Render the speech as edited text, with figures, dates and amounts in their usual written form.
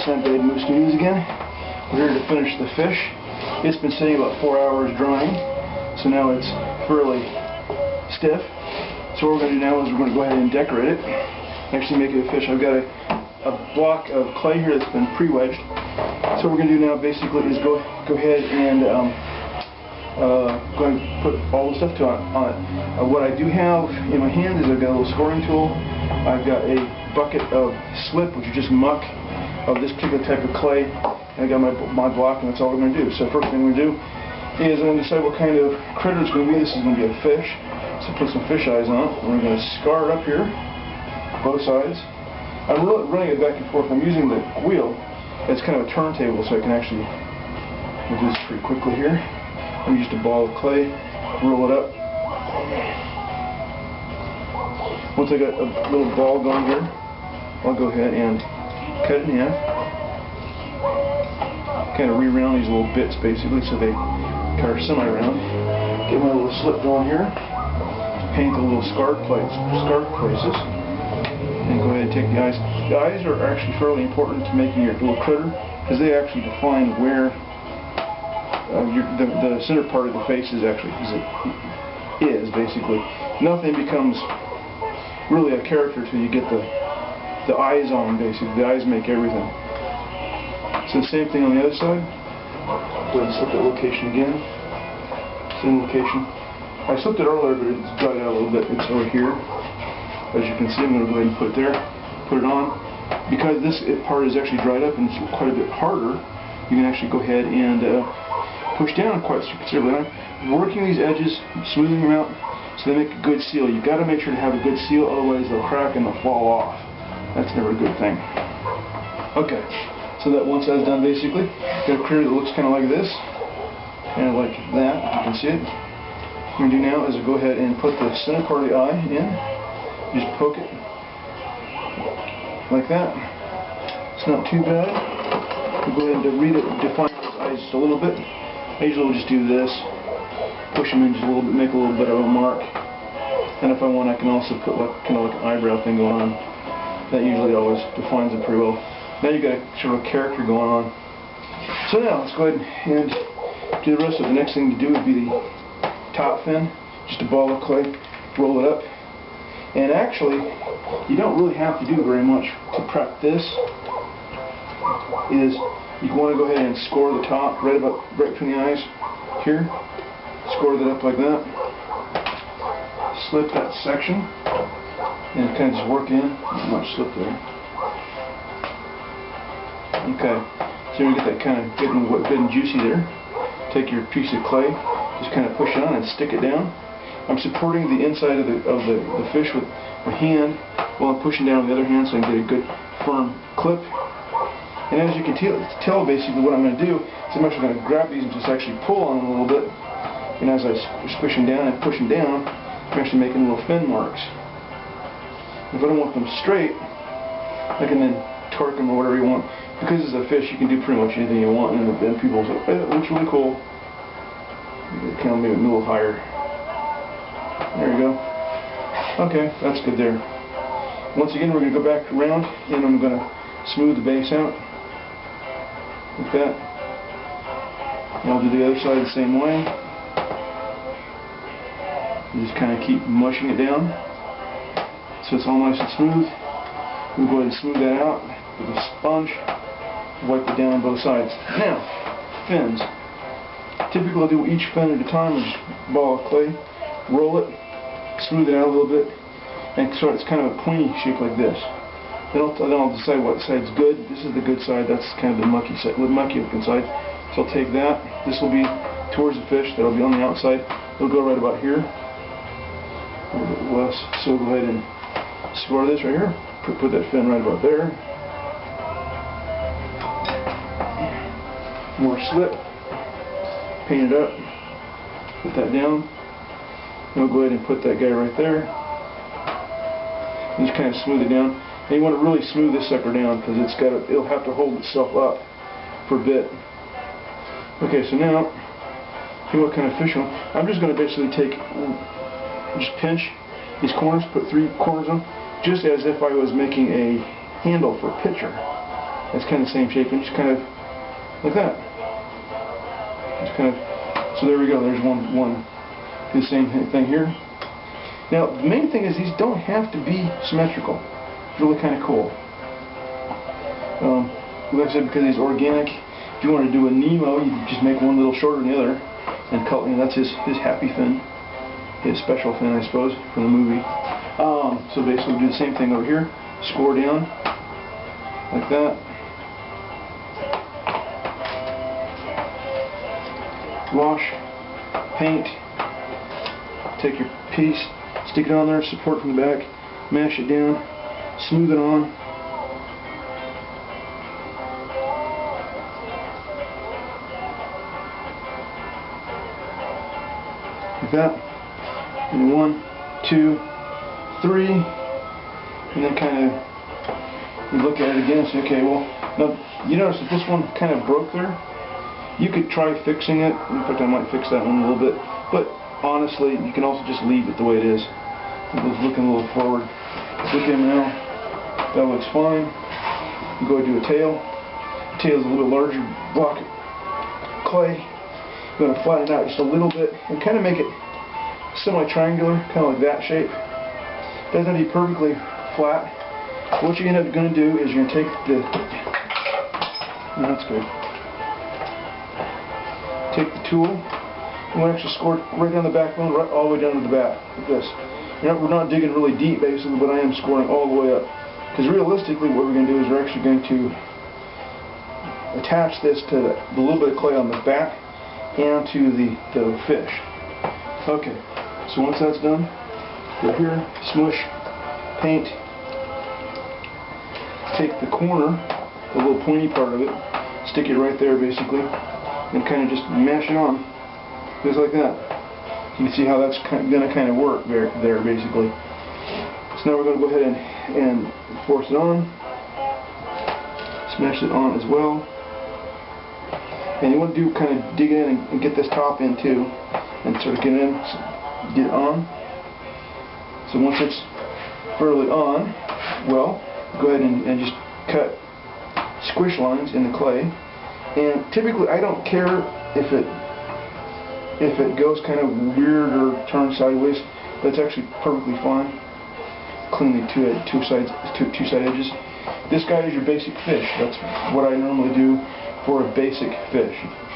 Plant-Based Moose Studios again. We're here to finish the fish. It's been sitting about 4 hours drying, so now it's fairly stiff. So what we're going to do now is we're going to go ahead and decorate it, actually make it a fish. I've got a block of clay here that's been pre-wedged. So what we're going to do now basically is go ahead and going to put all the stuff on it. What I do have in my hand is I've got a little scoring tool. I've got a bucket of slip, which is just muck of this particular type of clay, and I got my block, and that's all we're going to do. So first thing we're going to do is I'm going to decide what kind of critter it's going to be. This is going to be a fish, so put some fish eyes on it. And we're going to scar it up here, both sides. I'm running it back and forth. I'm using the wheel as kind of a turntable, so I can actually do this pretty quickly here. I'm just a ball of clay, roll it up. Once I got a little ball going here, I'll go ahead and cut it in half. Kind of re-round these little bits basically so they kind of semi-round. Get my little slip going here. Paint the little scarred places. And go ahead and take the eyes. The eyes are actually fairly important to making your little critter because they actually define where the center part of the face is actually basically. Nothing becomes really a character till you get the eyes on, basically. The eyes make everything. So the same thing on the other side. Go ahead and slip that location again. Same location. I slipped it earlier, but it's dried out a little bit. It's over here. As you can see, I'm going to go ahead and put it there. Put it on. Because this part is actually dried up and it's quite a bit harder, you can actually go ahead and push down quite considerably. I'm working these edges, smoothing them out, so they make a good seal. You've got to make sure to have a good seal, otherwise they'll crack and they'll fall off. That's never a good thing. Okay, so that one side's done basically. Got a critter that looks kind of like this, kind of like that, if you can see it. What I'm going to do now is go ahead and put the center part of the eye in. Just poke it like that. It's not too bad. We'll go ahead and define those eyes just a little bit. I usually will just do this, push them in just a little bit, make a little bit of a mark. And if I want, I can also put kind of like an eyebrow thing going on. That usually always defines it pretty well. Now you've got a sort of character going on. So now let's go ahead and do the rest of it. The next thing to do would be the top fin. Just a ball of clay, roll it up. And actually, you don't really have to do very much to prep this. You want to go ahead and score the top right between the eyes here. Score that up like that. Slip that section and kind of just work in. Not much slip there. Okay, so you get that kind of good and juicy there. Take your piece of clay, just kind of push it on and stick it down. I'm supporting the inside of the fish with my hand while I'm pushing down with the other hand so I can get a good firm clip. And as you can tell basically what I'm going to do is I'm actually going to grab these and just actually pull on them a little bit. And as I squish them down and push them down, I'm actually making little fin marks. If I don't want them straight, I can then torque them or whatever you want. Because it's a fish, you can do pretty much anything you want, and then people say, hey, that looks really cool. Kind of maybe a little higher. There you go. Okay, that's good there. Once again, we're going to go back around, and I'm going to smooth the base out. Like that. And I'll do the other side the same way. You just kind of keep mushing it down so it's all nice and smooth. We'll go ahead and smooth that out with a sponge. Wipe it down on both sides. Now, fins. Typically I'll do each fin at a time with just a ball of clay. Roll it, smooth it out a little bit, and so it's kind of a pointy shape like this. Then I'll decide what side's good. This is the good side. That's kind of the mucky looking side. So I'll take that. This will be towards the fish. That'll be on the outside. It'll go right about here. A little bit less. So go ahead and score this right here. Put that fin right about there. More slip. Paint it up. Put that down. And we'll go ahead and put that guy right there. And just kind of smooth it down. And you want to really smooth this sucker down because it'll have to hold itself up for a bit. Okay, so now, see what kind of fish I'm just going to basically just pinch these corners, put 3 corners on, just as if I was making a handle for a pitcher. It's kind of the same shape, and just kind of like that. Just kind of. So there we go. There's one. Do the same thing here. Now the main thing is these don't have to be symmetrical. It's really kind of cool. Like I said, because he's organic. If you want to do a Nemo, you just make one little shorter than the other, and color. That's his happy fin, his special fin, I suppose, from the movie. So basically, we do the same thing over here. Score down like that. Wash, paint. Take your piece, stick it on there, support from the back, mash it down, smooth it on. Like that. And 1, 2, 3, and then kind of you look at it again and say, okay, well, now you notice that this one kind of broke there. You could try fixing it. In fact, I might fix that one a little bit, but honestly, you can also just leave it the way it is. It was looking a little forward. Look at him now. That looks fine. You go ahead and do a tail. The tail is a little bit larger block of clay. You're going to flatten it out just a little bit and kind of make it semi-triangular, kind of like that shape. It doesn't have to be perfectly flat. What you're going to do is you're going to take the... Oh, that's good. Take the tool. You want to actually score right down the backbone, right all the way down to the back, like this. We're not digging really deep, basically, but I am scoring all the way up. Because realistically, what we're going to do is we're actually going to attach this to the little bit of clay on the back and to the fish. Okay, so once that's done, go here, smush, paint, take the corner, the little pointy part of it, stick it right there, basically, and kind of just mash it on. Just like that. You can see how that's going to kind of work there, basically. So now we're going to go ahead and force it on. Smash it on as well. And you want to kind of dig in and get this top in too. And sort of get it on. So once it's fairly on, well, go ahead and just cut squish lines in the clay. And typically I don't care if it goes kind of weird or turns sideways. That's actually perfectly fine. Clean the two side edges. This guy is your basic fish. That's what I normally do for a basic fish.